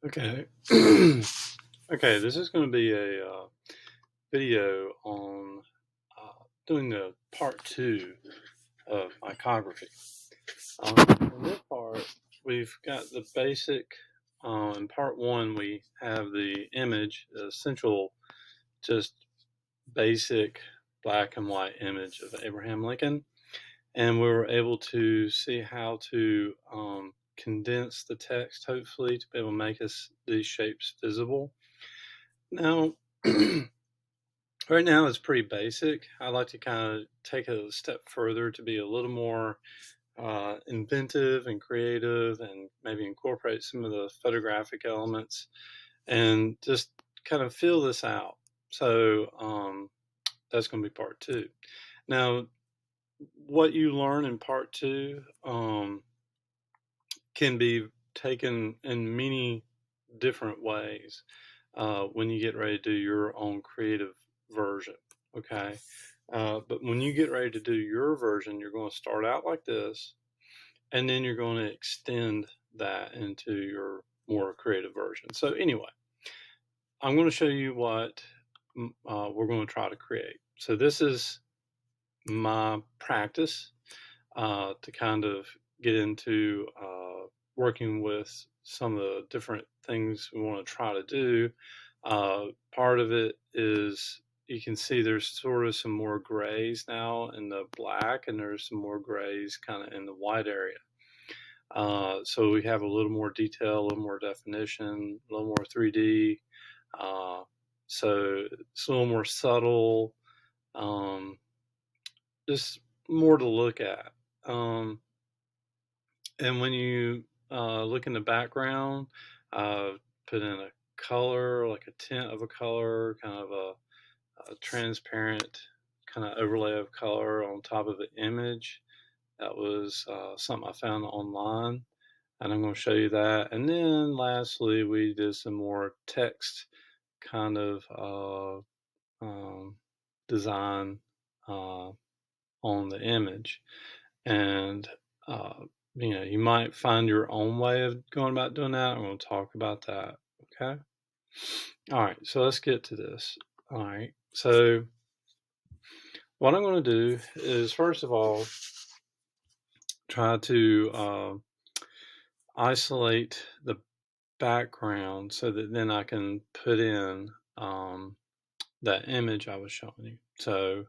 Okay. Okay, this is going to be a video on doing the part 2 of micrography. In this part, we've got the basic. In part 1, we have the image, the essential, just basic black and white image of Abraham Lincoln, and we were able to see how to condense the text, hopefully, to be able to make these shapes visible. Now, right now it's pretty basic. I like to kind of take it a step further to be a little more inventive and creative, and maybe incorporate some of the photographic elements and just kind of feel this out. So that's going to be part 2. Now, what you learn in part 2 can be taken in many different ways when you get ready to do your own creative version. Okay. But when you get ready to do your version, you're going to start out like this, and then you're going to extend that into your more creative version. So anyway, I'm going to show you what we're going to try to create. So this is my practice to kind of get into working with some of the different things we want to try to do. Part of it is, you can see there's sort of some more grays now in the black, and there's some more grays kind of in the white area. So we have a little more detail, a little more definition, a little more 3D. So it's a little more subtle, just more to look at. And when you look in the background, put in a color, like a tint of a color, kind of a transparent kind of overlay of color on top of the image. That was something I found online, and I'm going to show you that. And then lastly, we did some more text kind of design on the image. And you might find your own way of going about doing that. I'm going to talk about that. Okay. All right. So let's get to this. All right. So what I'm going to do is, first of all, try to isolate the background so that then I can put in that image I was showing you. So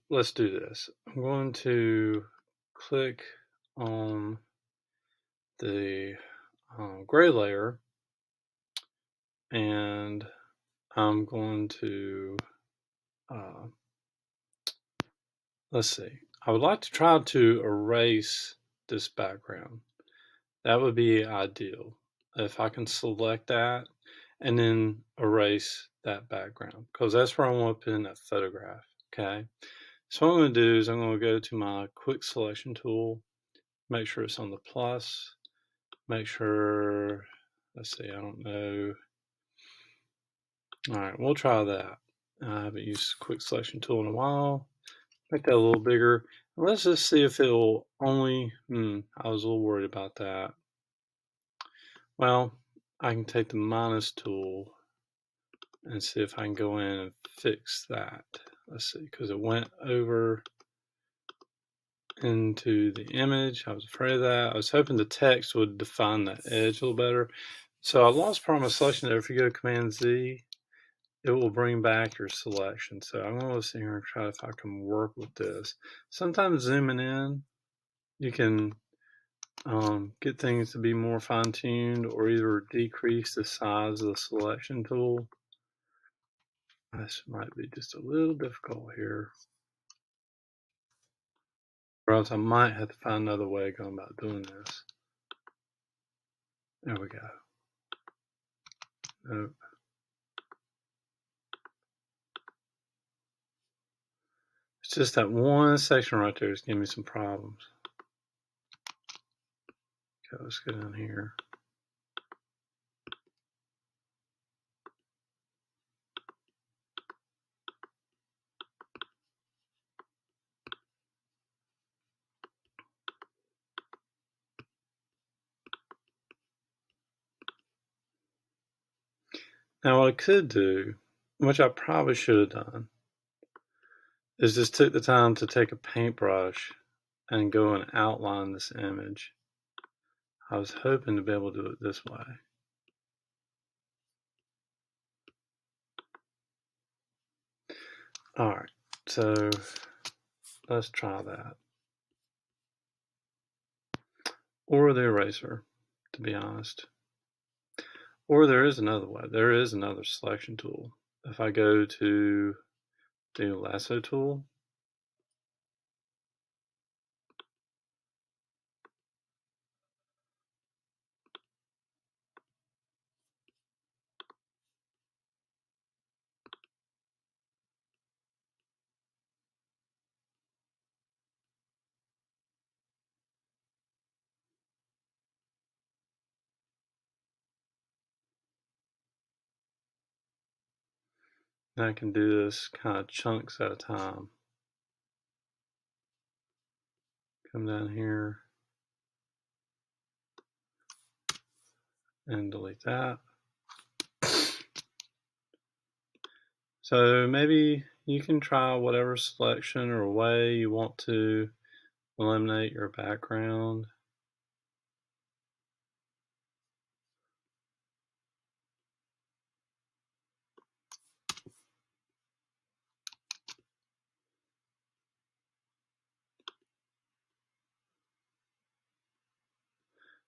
let's do this. I'm going to click on the gray layer, and I'm going to let's see, I would like to try to erase this background. That would be ideal if I can select that and then erase that background, because that's where I want to put in that photograph. Okay, so what I'm going to do is I'm going to go to my quick selection tool, make sure it's on the plus, make sure, let's see, I don't know. All right, we'll try that. I haven't used quick selection tool in a while. Make that a little bigger. Let's just see if it'll only, I was a little worried about that. Well, I can take the minus tool and see if I can go in and fix that. Let's see, because it went over into the image. I was afraid of that. I was hoping the text would define that edge a little better. So I lost part of my selection there. If you go Command Z, it will bring back your selection. So I'm going to sit here and try if I can work with this. Sometimes zooming in, you can get things to be more fine-tuned, or either decrease the size of the selection tool. This might be just a little difficult here, or else I might have to find another way of going about doing this. There we go. Nope. It's just that one section right there is giving me some problems. Okay, let's go down here. Now what I could do, which I probably should have done, is just took the time to take a paintbrush and go and outline this image. I was hoping to be able to do it this way. All right, so let's try that. Or the eraser, to be honest. Or there is another way. There is another selection tool. If I go to the lasso tool, I can do this kind of chunks at a time. Come down here and delete that. So maybe you can try whatever selection or way you want to eliminate your background.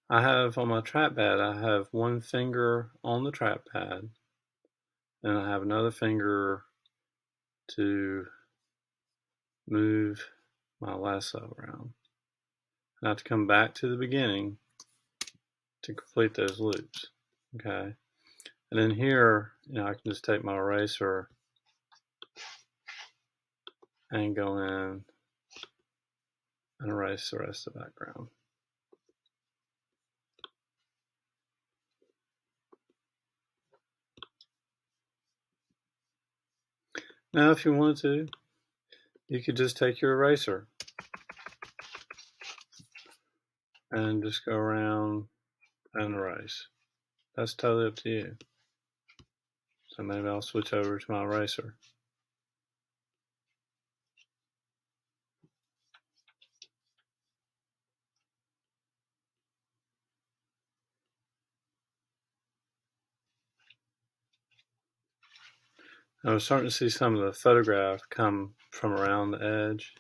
I have on my trackpad, I have one finger on the trackpad and I have another finger to move my lasso around. I have to come back to the beginning to complete those loops. Okay. And then here, I can just take my eraser and go in and erase the rest of the background. Now, if you wanted to, you could just take your eraser and just go around and erase. That's totally up to you. So maybe I'll switch over to my eraser. I was starting to see some of the photograph come from around the edge.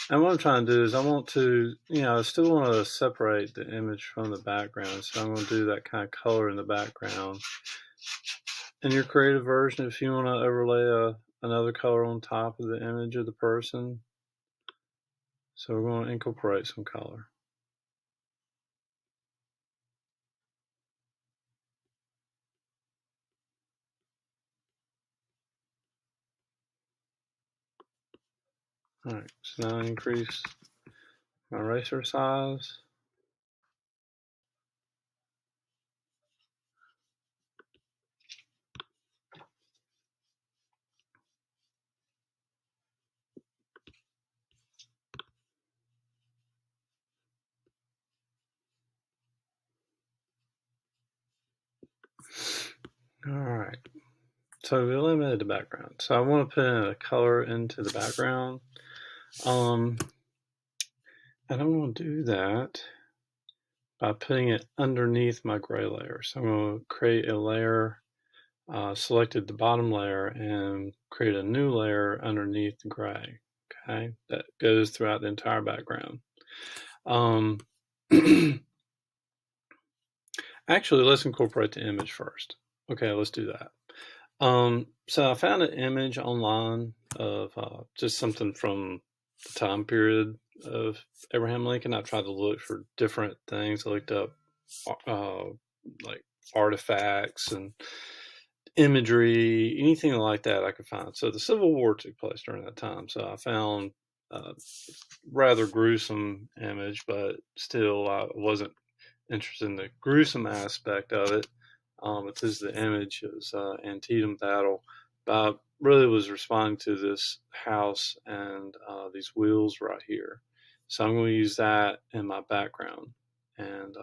And what I'm trying to do is I want to, I still want to separate the image from the background. So I'm going to do that kind of color in the background. In your creative version, if you want to overlay another color on top of the image of the person, so we're going to incorporate some color. All right, so now I increase my eraser size. All right, so we eliminated the background. So I want to put in a color into the background. And I'm going to do that by putting it underneath my gray layer. So I'm going to create a layer, selected the bottom layer, and create a new layer underneath the gray. Okay, that goes throughout the entire background. Actually, let's incorporate the image first. Okay, let's do that. So I found an image online of just something from the time period of Abraham Lincoln. I tried to look for different things. I looked up like artifacts and imagery, anything like that I could find. So the Civil War took place during that time. So I found a rather gruesome image, but still I wasn't interested in the gruesome aspect of it. This is the image. It was Antietam battle. But I really was responding to this house and these wheels right here. So I'm going to use that in my background. And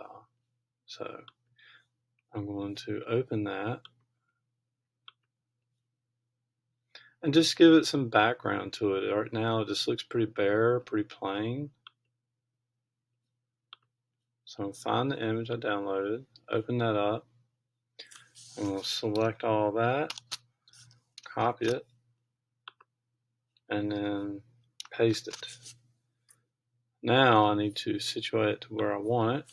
so I'm going to open that and just give it some background to it. Right now it just looks pretty bare, pretty plain. So I'm going to find the image I downloaded, open that up. I'm going to select all that, copy it, and then paste it. Now I need to situate it to where I want it.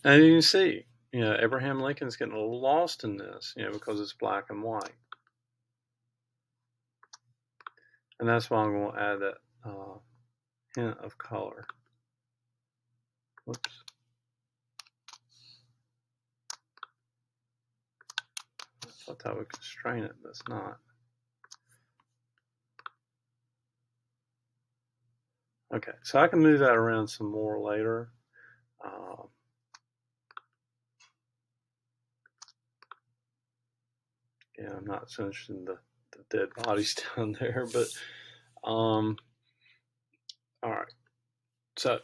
And you can see, Abraham Lincoln's getting a little lost in this, because it's black and white. And that's why I'm going to add that hint of color. Whoops. I thought that would constrain it, but it's not. Okay, so I can move that around some more later. I'm not so interested in the dead bodies down there, but all right. So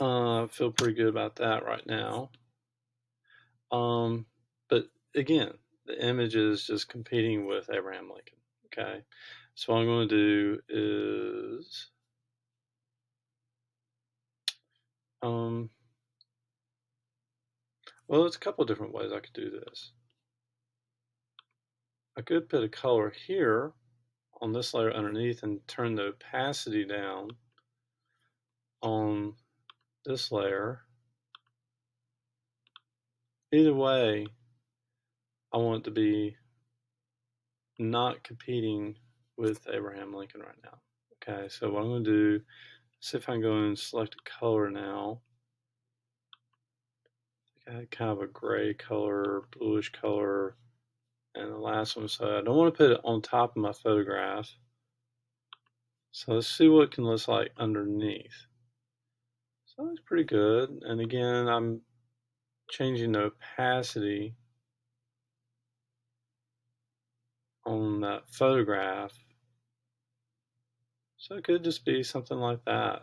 I feel pretty good about that right now. But again, the image is just competing with Abraham Lincoln. Okay, so what I'm going to do is well, there's a couple of different ways I could do this. I could put a color here on this layer underneath and turn the opacity down on this layer. Either way, I want it to be not competing with Abraham Lincoln right now. Okay, so what I'm going to do, see if I can go and select a color now. I had kind of a gray color, bluish color, and the last one, so I don't want to put it on top of my photograph. So let's see what it can look like underneath. So that's pretty good. And again, I'm changing the opacity on that photograph. So it could just be something like that.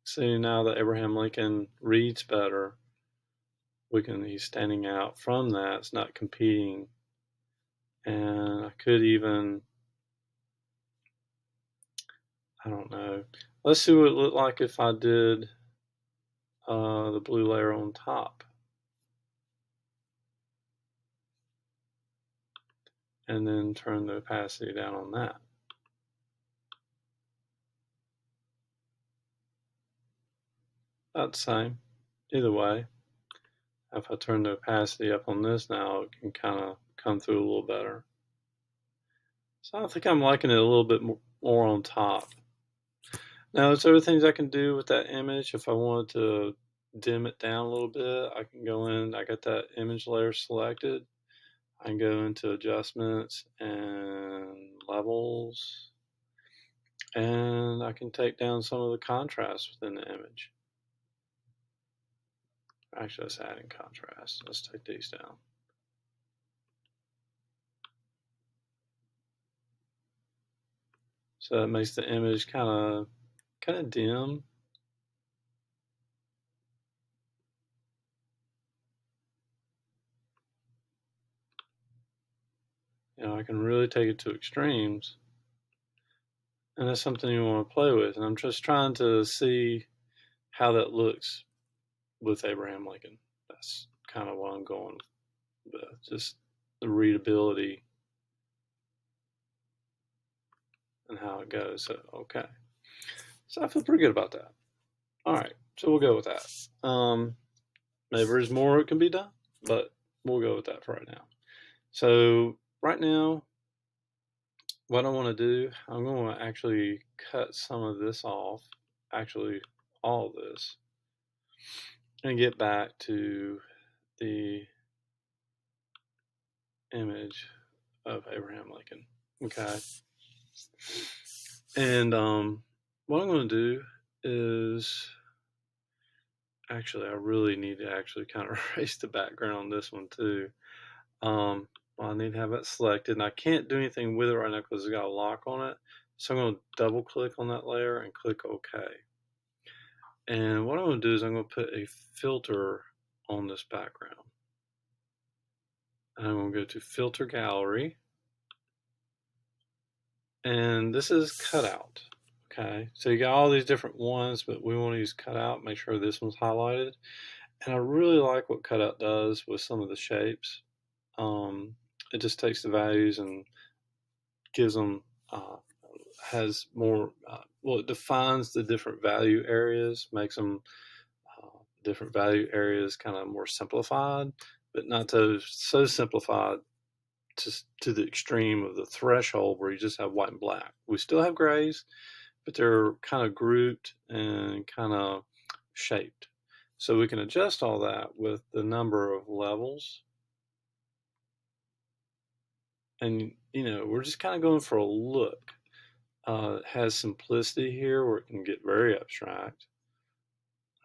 See, now that Abraham Lincoln reads better, he's standing out from that. It's not competing. And I could even, I don't know. Let's see what it looked like if I did the blue layer on top. And then turn the opacity down on that. About the same. Either way. If I turn the opacity up on this now, it can kind of come through a little better. So I think I'm liking it a little bit more on top. Now there's other things I can do with that image. If I wanted to dim it down a little bit, I can go in, I got that image layer selected. I can go into adjustments and levels, and I can take down some of the contrast within the image. Actually, let's add in contrast. Let's take these down. So that makes the image kind of dim. I can really take it to extremes, and that's something you want to play with. And I'm just trying to see how that looks with Abraham Lincoln. That's kind of what I'm going with, just the readability and how it goes. So, okay. So I feel pretty good about that. All right, so we'll go with that. Maybe there's more it can be done, but we'll go with that for right now. So right now, what I want to do, I'm going to actually cut some of this off, actually all of this, and get back to the image of Abraham Lincoln. Okay. And what I'm going to do is, actually, I really need to actually kind of erase the background on this one too. Well, I need to have it selected, and I can't do anything with it right now because it's got a lock on it. So I'm going to double click on that layer and click OK. And what I'm going to do is I'm going to put a filter on this background. And I'm going to go to Filter Gallery. And this is cutout. Okay, so you got all these different ones, but we want to use cutout, make sure this one's highlighted. And I really like what cutout does with some of the shapes. It just takes the values and gives them, has more, well, it defines the different value areas, makes them different value areas kind of more simplified, but not so simplified to the extreme of the threshold where you just have white and black. We still have grays, but they're kind of grouped and kind of shaped. So we can adjust all that with the number of levels. And, we're just kind of going for a look. It has simplicity here where it can get very abstract.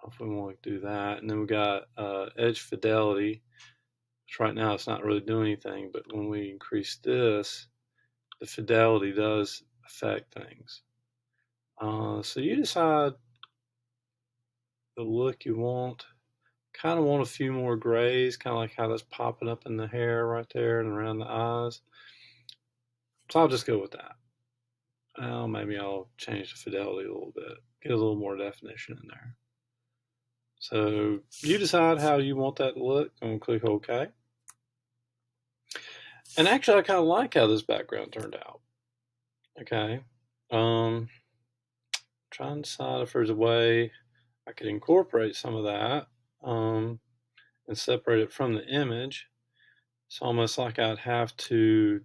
If we want to do that. And then we got edge fidelity, which right now it's not really doing anything, but when we increase this, the fidelity does affect things. So you decide the look you want. Kind of want a few more grays, kind of like how that's popping up in the hair right there and around the eyes. So I'll just go with that. Well, maybe I'll change the fidelity a little bit, get a little more definition in there. So you decide how you want that to look. I'm going to click OK. And actually, I kind of like how this background turned out. Okay. Trying to decide if there's a way I could incorporate some of that and separate it from the image. It's almost like I'd have to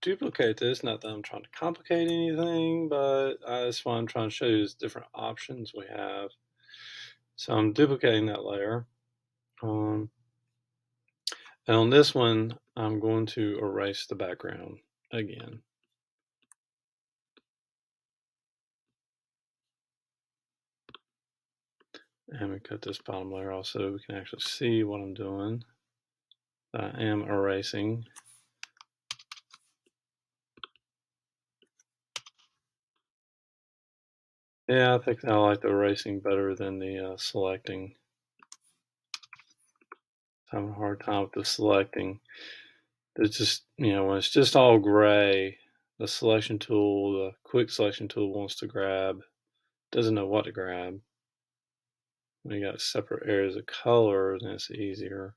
duplicate this. Not that I'm trying to complicate anything, but that's what I'm trying to show you is different options we have. So I'm duplicating that layer. And on this one, I'm going to erase the background again. And we cut this bottom layer off so we can actually see what I'm doing. I am erasing. Yeah, I think I like the erasing better than the selecting. I'm having a hard time with the selecting. It's just, when it's just all gray, the selection tool, the quick selection tool wants to grab, doesn't know what to grab. When you got separate areas of color, then it's easier.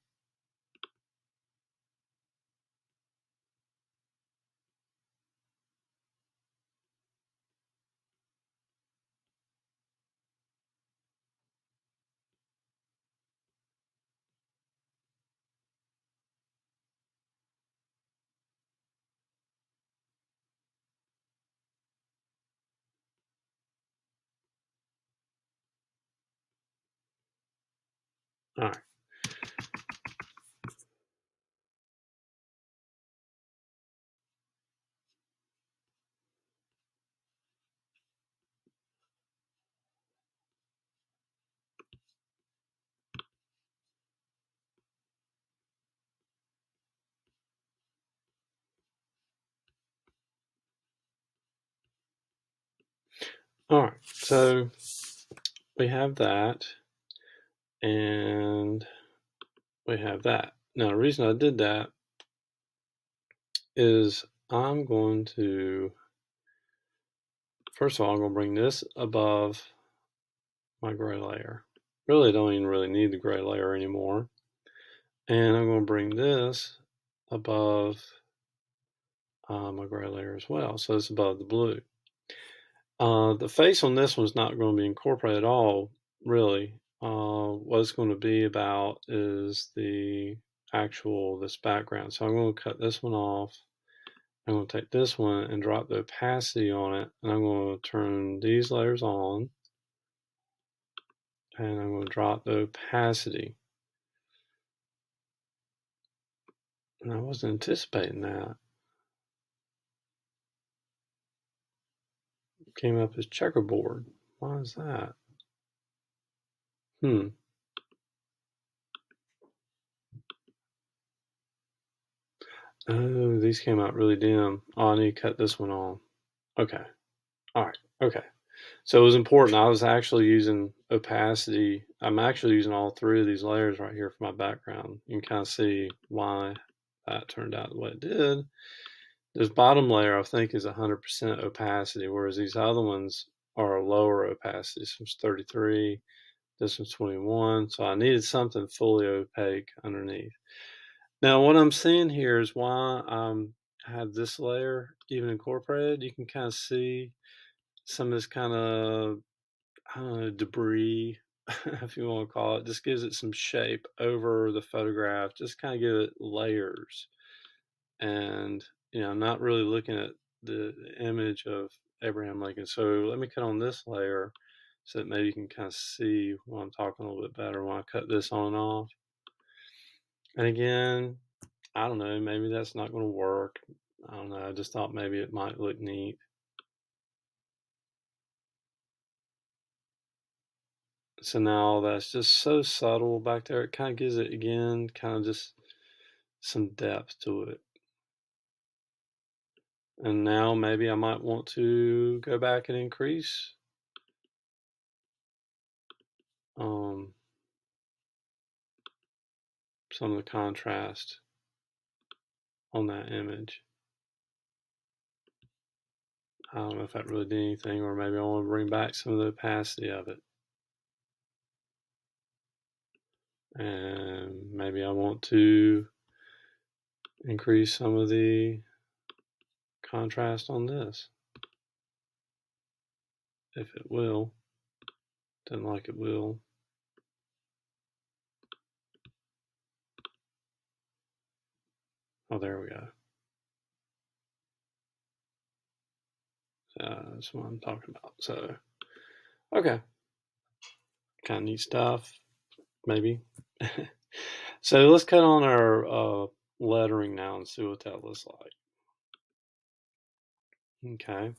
All right. All right. So we have that, and we have that. Now, the reason I did that is I'm going to, first of all, I'm going to bring this above my gray layer. Really don't even really need the gray layer anymore. And I'm going to bring this above my gray layer as well. So it's above the blue. The face on this one's not going to be incorporated at all, really. What it's going to be about is this background. So I'm going to cut this one off. I'm going to take this one and drop the opacity on it. And I'm going to turn these layers on. And I'm going to drop the opacity. And I wasn't anticipating that. It came up as checkerboard. Why is that? Oh, these came out really dim. Oh, I need to cut this one on. Okay. All right. Okay. So it was important. I was actually using opacity. I'm actually using all three of these layers right here for my background. You can kind of see why that turned out the way it did. This bottom layer, I think, is 100% opacity, whereas these other ones are a lower opacity. This one's 33, this one's 21. So I needed something fully opaque underneath. Now, what I'm seeing here is why I have this layer even incorporated. You can kind of see some of this kind of, I don't know, debris, if you want to call it. Just gives it some shape over the photograph, just kind of give it layers. And, I'm not really looking at the image of Abraham Lincoln. So let me cut on this layer so that maybe you can kind of see what I'm talking a little bit better when I cut this on and off. And again, I don't know, maybe that's not going to work. I don't know. I just thought maybe it might look neat. So now that's just so subtle back there. It kind of gives it, again, kind of just some depth to it. And now maybe I might want to go back and increase some of the contrast on that image. I don't know if that really did anything, or maybe I want to bring back some of the opacity of it. And maybe I want to increase some of the contrast on this, if it will. Doesn't like it will. Oh, there we go. That's what I'm talking about. So, okay. Kind of neat stuff, maybe. So let's cut on our lettering now and see what that looks like. Okay.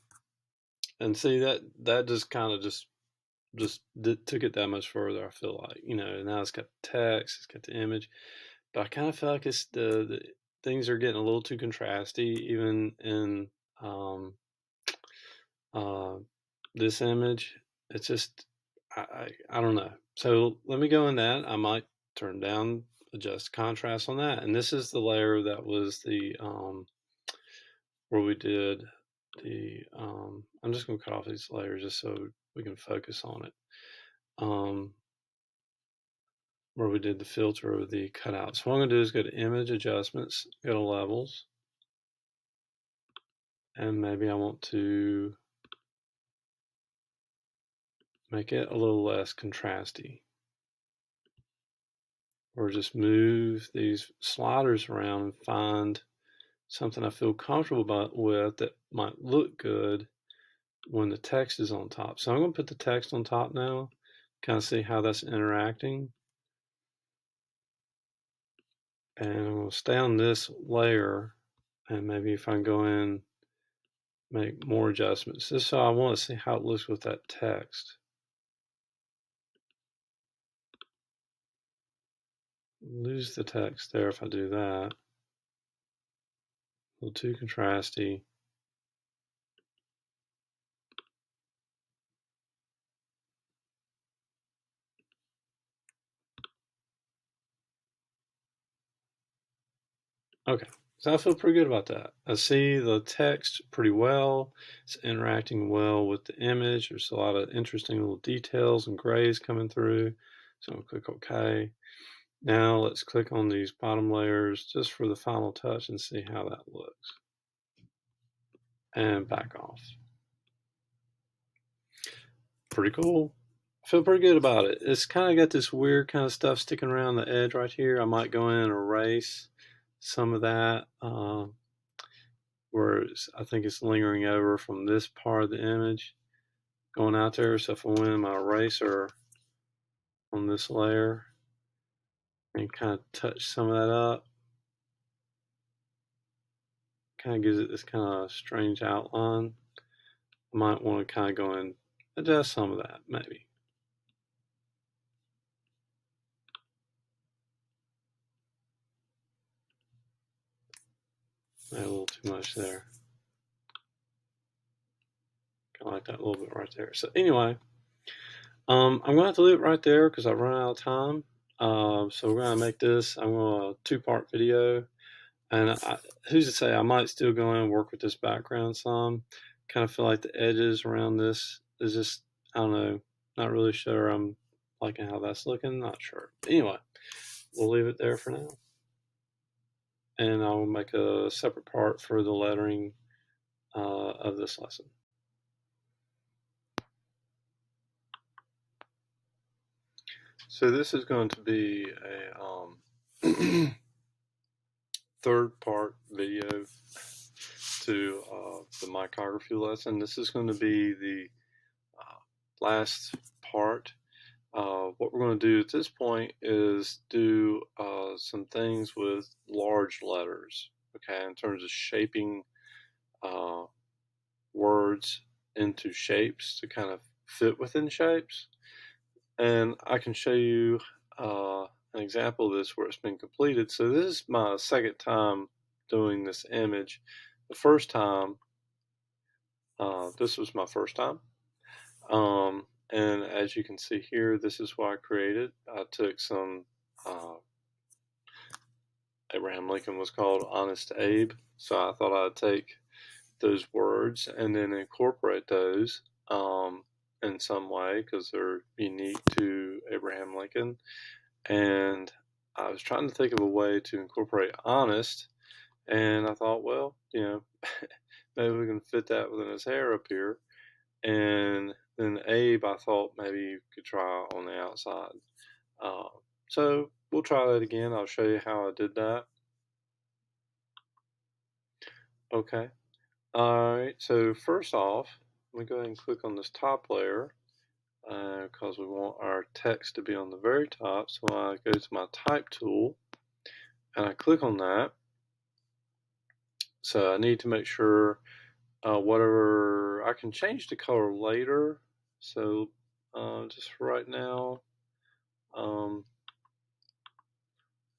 And see that just kind of just took it that much further, I feel like. Now it's got the text, it's got the image. But I kind of feel like it's the things are getting a little too contrasty, even in uh, this image. It's just, I don't know. So let me go in that. I might turn down, adjust contrast on that. And this is the layer that was the, where we did the, I'm just going to cut off these layers just so we can focus on it. Where we did the filter of the cutout. So what I'm going to do is go to image adjustments, go to levels, and maybe I want to make it a little less contrasty. Or just move these sliders around and find something I feel comfortable with that might look good when the text is on top. So I'm going to put the text on top now, kind of see how that's interacting. And I'm going to stay on this layer, and maybe if I can go in, make more adjustments. This is how I want to see how it looks with that text. Lose the text there if I do that. A little too contrasty. Okay, so I feel pretty good about that. I see the text pretty well. It's interacting well with the image. There's a lot of interesting little details and grays coming through. So I'll click OK. Now let's click on these bottom layers just for the final touch and see how that looks. And back off. Pretty cool. I feel pretty good about it. It's kind of got this weird kind of stuff sticking around the edge right here. I might go in and erase some of that. Where I think it's lingering over from this part of the image going out there. So if I went in my eraser on this layer and kind of touch some of that up, kind of gives it this kind of strange outline. I might want to kind of go and adjust some of that, maybe. Maybe a little too much there. Kind of like that a little bit right there. So anyway, I'm going to have to leave it right there because I've run out of time. So we're going to make this, I'm going to two-part video. And who's to say, I might still go in and work with this background some. Kind of feel like the edges around this is just, I don't know, not really sure I'm liking how that's looking. Not sure. But anyway, we'll leave it there for now. And I'll make a separate part for the lettering of this lesson. So this is going to be a third part video to the micrography lesson. This is going to be the last part. What we're going to do at this point is do some things with large letters, okay, in terms of shaping words into shapes to kind of fit within shapes. And I can show you an example of this where it's been completed. So this is my second time doing this image. The first time, this was my first time. And as you can see here, this is what I created. I took some, Abraham Lincoln was called Honest Abe. So I thought I'd take those words and then incorporate those in some way because they're unique to Abraham Lincoln. And I was trying to think of a way to incorporate honest, and I thought, well, maybe we can fit that within his hair up here. And then Abe, I thought maybe you could try on the outside. So we'll try that again. I'll show you how I did that. Okay. All right. So first off, let me go ahead and click on this top layer because we want our text to be on the very top. So I go to my type tool and I click on that. So I need to make sure whatever, I can change the color later. So just for right now, go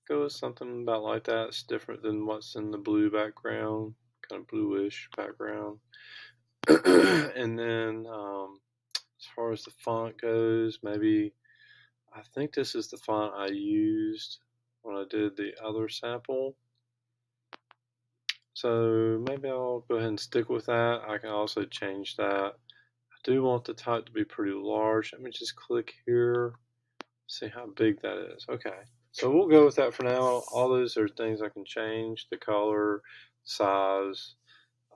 with something about like that. It's different than what's in the blue background, kind of bluish background. And then as far as the font goes, maybe I think this is the font I used when I did the other sample. So maybe I'll go ahead and stick with that. I can also change that. I do want the type to be pretty large. Let me just click here, see how big that is. Okay, so we'll go with that for now. All those are things I can change, the color, size,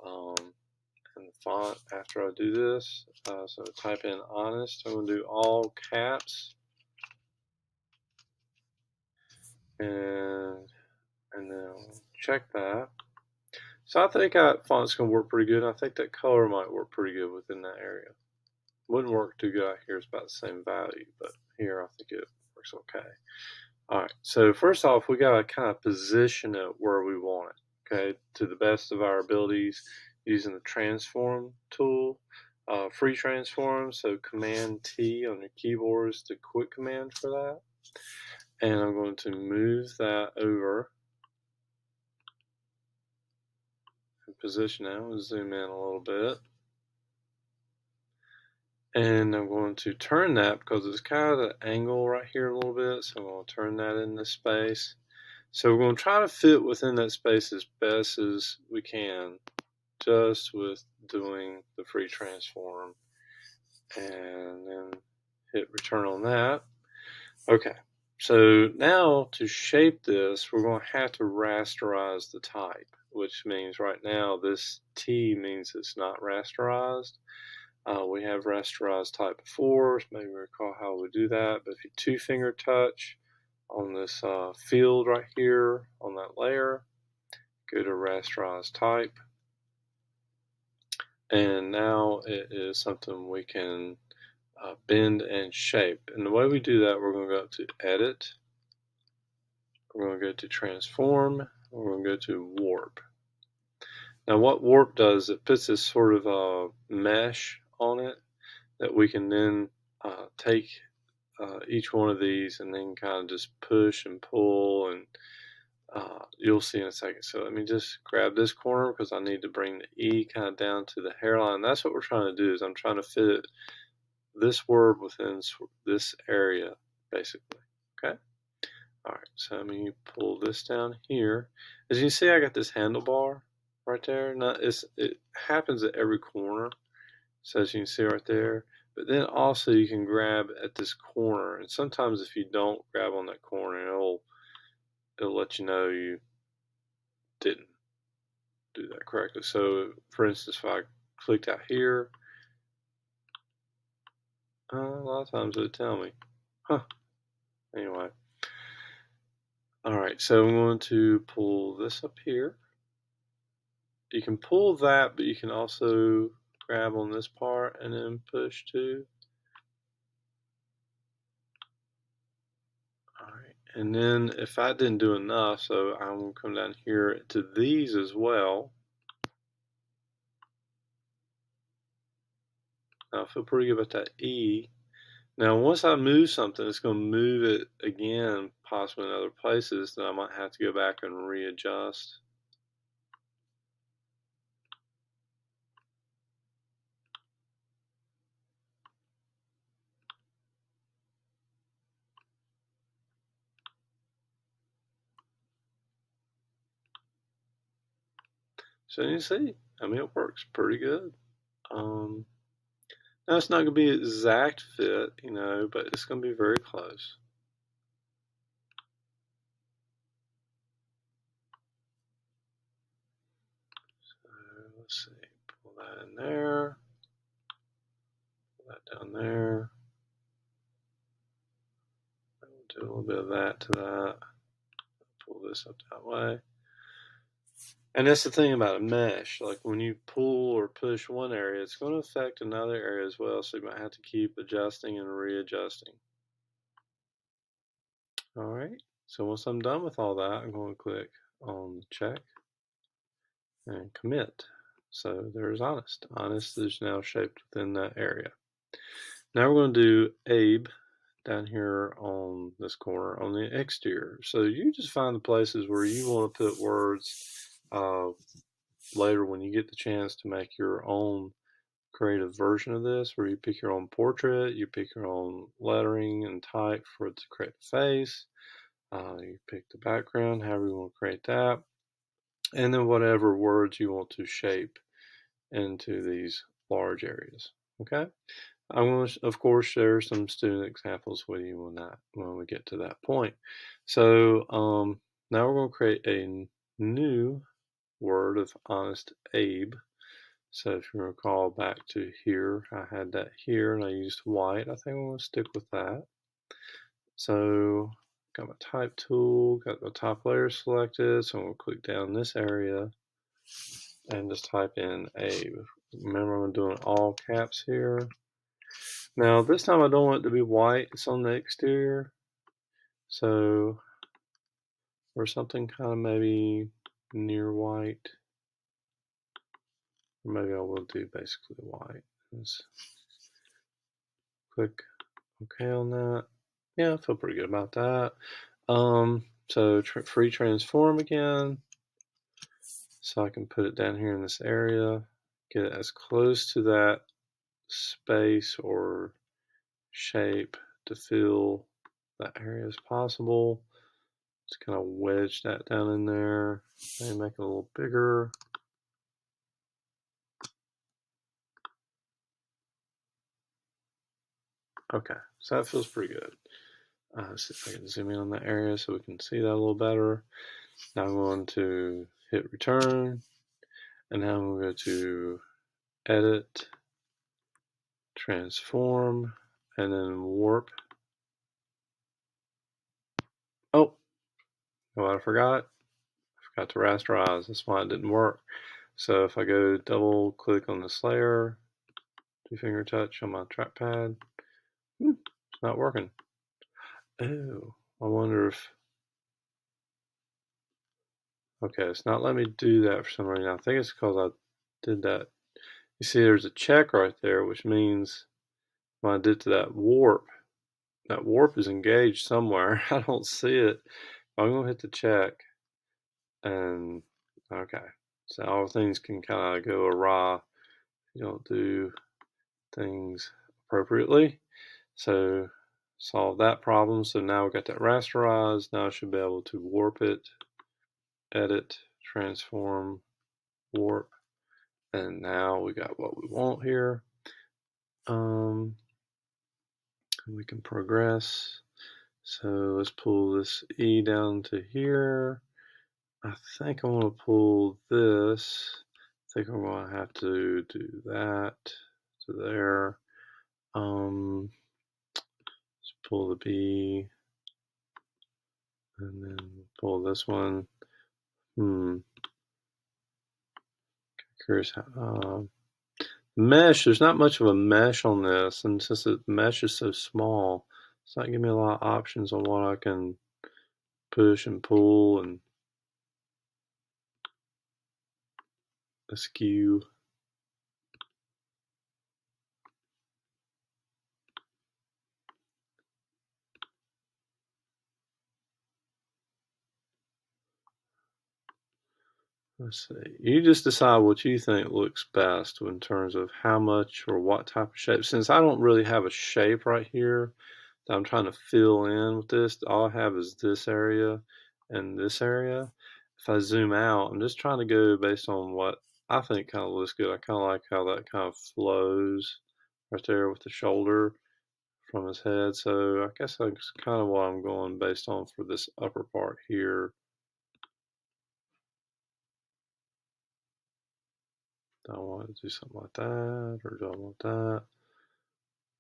and the font after I do this. So type in honest. I'm going to do all caps. And then I'll check that. So I think that font's going to work pretty good. I think that color might work pretty good within that area. Wouldn't work too good out here. It's about the same value, but here I think it works okay. All right, so first off, we got to kind of position it where we want it, okay, to the best of our abilities using the transform tool, free transform. So Command T on your keyboard is the quick command for that. And I'm going to move that over and position it. We'll zoom in a little bit. And I'm going to turn that because it's kind of an angle right here a little bit. So I'm going to turn that into space. So we're going to try to fit within that space as best as we can, just with doing the free transform. And then hit return on that. Okay. So now to shape this, we're going to have to rasterize the type, which means right now this T means it's not rasterized. We have rasterized type before, maybe recall how we do that, but if you two-finger touch on this field right here on that layer, go to rasterize type, and now it is something we can bend and shape. And the way we do that, we're going to go up to Edit, we're going to go to Transform, we're going to go to Warp. Now what Warp does, it puts this sort of a mesh on it that we can then take each one of these and then kind of just push and pull and you'll see in a second. So let me just grab this corner because I need to bring the E kind of down to the hairline. That's what we're trying to do, is I'm trying to fit this word within this area, basically. Okay. All right. So let me pull this down here. As you can see, I got this handlebar right there. Now it happens at every corner. So as you can see right there. But then also you can grab at this corner. And sometimes if you don't grab on that corner, it'll let you know you didn't do that correctly. So for instance, if I clicked out here, a lot of times it'll tell me. Anyway. All right, so I'm going to pull this up here. You can pull that, but you can also grab on this part and then push too. All right, and then if I didn't do enough, so I'm going to come down here to these as well. Now I feel pretty good about that E. Now once I move something, it's going to move it again, possibly in other places, then I might have to go back and readjust. So you see, I mean, it works pretty good. Now it's not going to be an exact fit, you know, but it's going to be very close. So let's see, pull that in there, pull that down there. Do a little bit of that to that. Pull this up that way. And that's the thing about a mesh. Like when you pull or push one area, it's going to affect another area as well. So you might have to keep adjusting and readjusting. All right. So once I'm done with all that, I'm going to click on check and commit. So there's honest. Honest is now shaped within that area. Now we're going to do Abe down here on this corner on the exterior. So you just find the places where you want to put words later when you get the chance to make your own creative version of this, where you pick your own portrait, you pick your own lettering and type for it to create a face. You pick the background, however you want to create that, and then whatever words you want to shape into these large areas. Okay. I'm going to, of course, share some student examples with you when we get to that point. So now we're going to create a new word of honest Abe. So if you recall back to here, I had that here and I used white. I think I'm going to stick with that. So got my type tool, got the top layer selected. So I'm going to click down this area and just type in Abe. Remember, I'm doing all caps here. Now this time I don't want it to be white, it's on the exterior. So or something kind of maybe near white. Or maybe I will do basically white. Let's click OK on that. Yeah, I feel pretty good about that. So free transform again. So I can put it down here in this area, get it as close to that space or shape to fill that area as possible. Just kind of wedge that down in there, maybe make it a little bigger. Okay, so that feels pretty good. Let's see if I can zoom in on that area so we can see that a little better. Now I'm going to hit return, and now I'm going to go to edit, transform, and then warp. Oh, what I forgot? I forgot to rasterize. That's why it didn't work. So if I go double click on this layer, two finger touch on my trackpad, it's not working. Oh, I wonder if, okay, it's not letting me do that for some reason. I think it's because I did that. You see there's a check right there, which means when I did to that warp is engaged somewhere. I don't see it. I'm going to hit the check. And okay, so all things can kind of go awry if you don't do things appropriately. So solve that problem. So now we got that rasterized. Now I should be able to warp it, edit, transform, warp, and now we got what we want here. We can progress. So let's pull this E down to here. I think I want to pull this. I think I'm going to have to do that to there. Let's pull the B and then pull this one. Curious how. Mesh, there's not much of a mesh on this, and since the mesh is so small, it's not giving me a lot of options on what I can push and pull and askew. Let's see. You just decide what you think looks best in terms of how much or what type of shape. Since I don't really have a shape right here that I'm trying to fill in with this, all I have is this area and this area. If I zoom out, I'm just trying to go based on what I think kind of looks good. I kind of like how that kind of flows right there with the shoulder from his head. So I guess that's kind of what I'm going based on for this upper part here. Do I want to do something like that, or do I want that?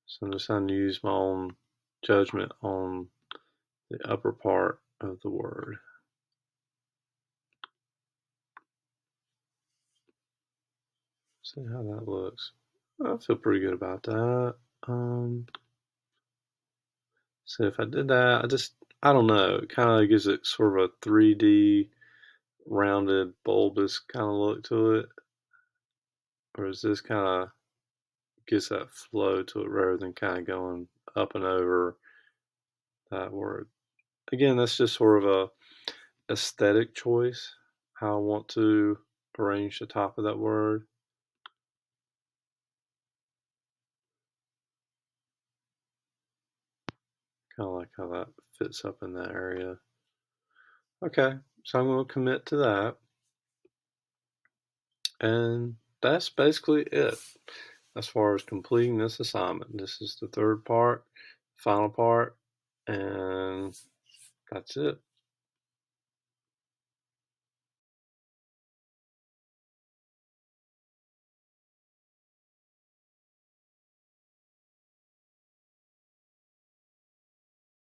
So I'm just trying to use my own judgment on the upper part of the word. See how that looks. I feel pretty good about that. So if I did that, I don't know, it kind of gives it sort of a 3D rounded bulbous kind of look to it. Or is this kind of gives that flow to it rather than kind of going up and over that word. Again, that's just sort of a aesthetic choice, how I want to arrange the top of that word. Kind of like how that fits up in that area. Okay, so I'm going to commit to that. And that's basically it as far as completing this assignment. This is the third part, final part, and that's it.